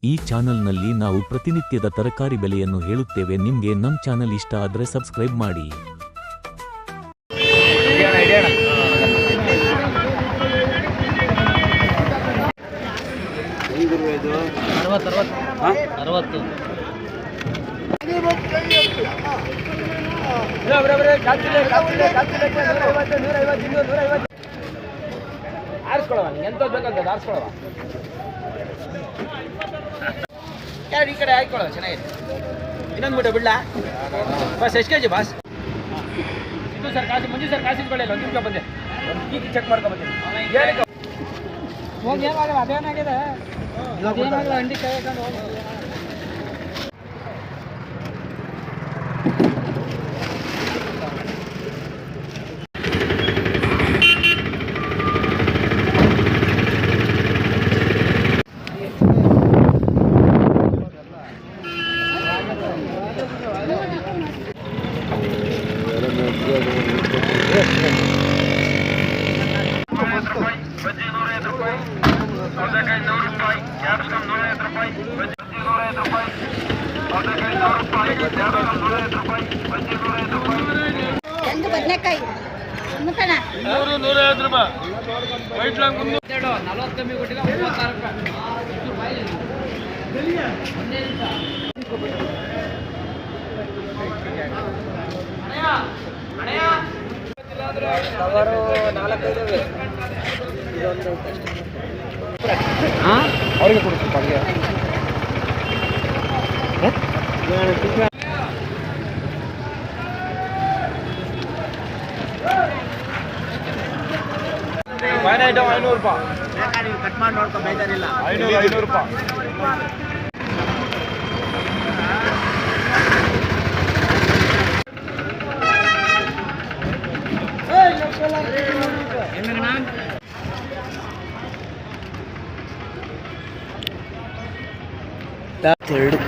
ಈ ಚಾನೆಲ್ನಲ್ಲಿ ನಾವು ಪ್ರತಿನಿತ್ಯದ ತರಕಾರಿ ಬೆಲೆಯನ್ನು ಹೇಳುತ್ತೇವೆ. ನಿಮ್ಗೆ ನಮ್ ಚಾನೆಲ್ ಇಷ್ಟ ಆದ್ರೆ ಸಬ್ಸ್ಕ್ರೈಬ್ ಮಾಡಿ. ಯಾರು ಈ ಕಡೆ ಹಾಕೊಳ್ಳೋ ಚೆನ್ನಾಗಿದೆ. ಇನ್ನೊಂದು ಬಿಟ್ಟು ಬಿಡ್ಲಾ ಬಸ್ ಎಷ್ಟು ಕೆ ಜಿ ಬಾಸ್? ಇದು ಸರ್ ಕಾಸು ಮುಂಜಿ ಸರ್ ಕಾಸು ಇಟ್ಕೊಳ್ಳಿ. ಒಂದು ನಿಮಿಷ ಬಂದೆ, ಒಂದು ಕೀ ಚೆಕ್ ಮಾಡ್ಕೊಬಂದೆ. ಹೋಗಿ ಏನಾಗಲ್ಲ, ಅದೇನಾಗಿದೆ ಅದೇನಾಗಲ್ಲ, ಅಂಡಿ ಕೈ ಹಾಕೊಂಡು ಹೋಗಿ. ಬದನೆಕಾಯಿ 150 ರೂಪಾಯಿ ವೈಟ್ ಲಾಂಗ್ 40 ಕಮ್ಮಿ ಕೊಟ್ಟಿಲ್ಲ 36 ರೂಪಾಯಿ. ಅವರು 4-5 ಇದೊಂದು ಅವರಿಗೆ ಕೊಡ್ತೀನಿ ಪಲ್ಯ. ಫೈನ್ ಐಟಮ್ 500 ರೂಪಾಯಿ. ಕಟ್ ಮಾಡಿ ನೋಡ್ಕೊ, ಬೇಜಾರಿಲ್ಲ. 500 ರೂಪಾಯಿ. ಎರಡು